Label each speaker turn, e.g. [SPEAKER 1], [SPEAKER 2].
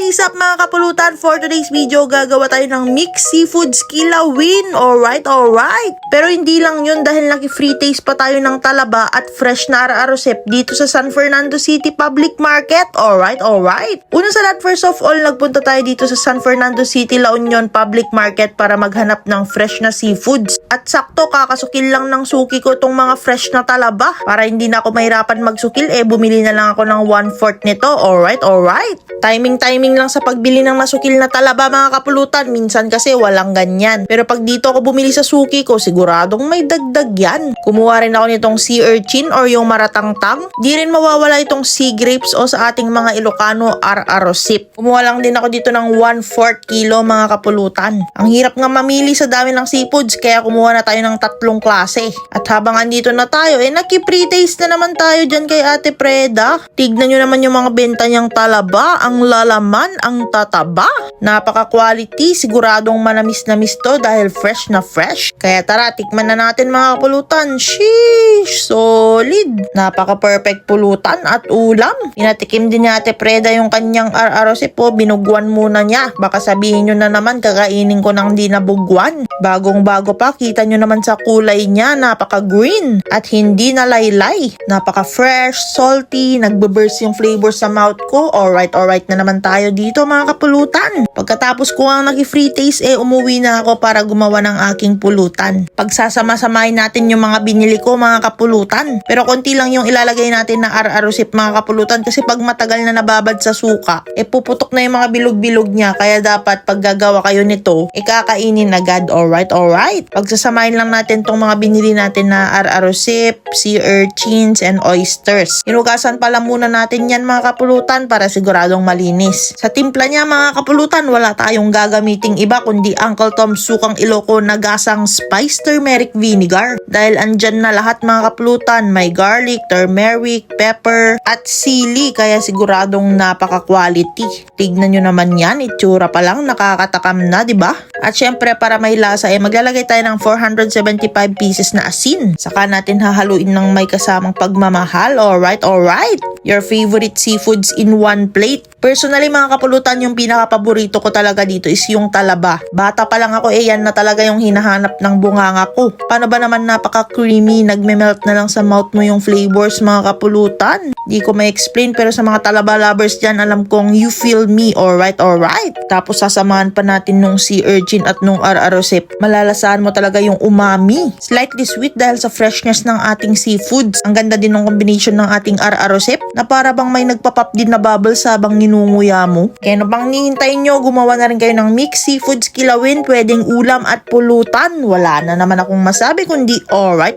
[SPEAKER 1] What is up mga kapulutan? For today's video, gagawa tayo ng mixed seafoods kilawin. Alright. Pero hindi lang yun dahil naki-free taste pa tayo ng talaba at fresh na ara-arosep dito sa San Fernando City Public Market. Alright. Una sa lahat, first of all, nagpunta tayo dito sa San Fernando City, La Union Public Market para maghanap ng fresh na seafoods. At sakto, kakasukil lang ng suki ko itong mga fresh na talaba. Para hindi na ako mahirapan magsukil, bumili na lang ako ng 1/4 nito. Alright. Timing lang sa pagbili ng masukil na talaba mga kapulutan. Minsan kasi walang ganyan. Pero pag dito ako bumili sa suki ko, siguradong may dagdag yan. Kumuha rin ako nitong sea urchin or yung maratangtang. Di rin mawawala itong sea grapes o sa ating mga Ilocano ar-arosip. Kumuha lang din ako dito ng 1/4 kilo mga kapulutan. Ang hirap nga mamili sa dami ng seafoods kaya kumuha na tayo ng 3 klase. At habang andito na tayo, naki-pre-taste na naman tayo dyan kay Ate Preda. Tignan nyo naman yung mga benta niyang talaba. Ang lalaman, ang tataba. Napaka-quality, siguradong manamis-namis to dahil fresh na fresh. Kaya tara, tikman na natin mga kapulutan. Sheesh! Solid! Napaka-perfect pulutan at ulam. Pinatikim din ni Ate Preda yung kanyang ar-arosip po. Binugwan muna niya. Baka sabihin nyo na naman, kakainin ko nang di nabugwan. Bagong-bago pa, kita nyo naman sa kulay niya. Napaka-green at hindi na laylay. Napaka-fresh, salty, nagbe-burst yung flavor sa mouth ko. Alright na naman tayo dito mga kapulutan. Pagkatapos ko ang naki-free taste, umuwi na ako para gumawa ng aking pulutan. Pagsasama-samahin natin yung mga binili ko mga kapulutan. Pero konti lang yung ilalagay natin na ar-arosip mga kapulutan kasi pag matagal na nababad sa suka, puputok na yung mga bilog-bilog niya. Kaya dapat pag gagawa kayo nito, kakainin agad. Alright. Pagsasamahin lang natin tong mga binili natin na ar-arosip, sea urchins, and oysters. Hinugasan pala muna natin yan mga kapulutan para siguradong malinis. Sa timpla niya mga kapulutan, wala tayong gagamiting iba kundi Uncle Tom's Sukang Ilocos na gasang spice turmeric vinegar. Dahil andyan na lahat mga kapulutan, may garlic, turmeric, pepper, at sili. Kaya siguradong napaka-quality. Tignan nyo naman yan, itsura pa lang, nakakatakam na, diba? At syempre para may lasa, maglalagay tayo ng 475 pieces na asin. Saka natin hahaluin ng may kasamang pagmamahal. Alright. Your favorite seafoods in one plate. Personally mga kapulutan, yung pinaka-paborito ko talaga dito is yung talaba. Bata pa lang ako, yan na talaga yung hinahanap ng bunganga ko. Paano ba naman napaka-creamy, nagme-melt na lang sa mouth mo yung flavors mga kapulutan. Di ko ma-explain pero sa mga talaba lovers dyan, alam kong you feel me. Alright. Tapos sasamahan pa natin nung sea urchin at nung ar-arosip. Malalasahan mo talaga yung umami. Slightly sweet dahil sa freshness ng ating seafoods. Ang ganda din ng combination ng ating ar-arosip na para bang may nagpapap din na bubbles habang ninunguya mo. Kaya na bang nihintayin nyo, gumawa na rin kayo ng mixed seafoods kilawin, pwedeng ulam at pulutan. Wala na naman akong masabi kundi alright.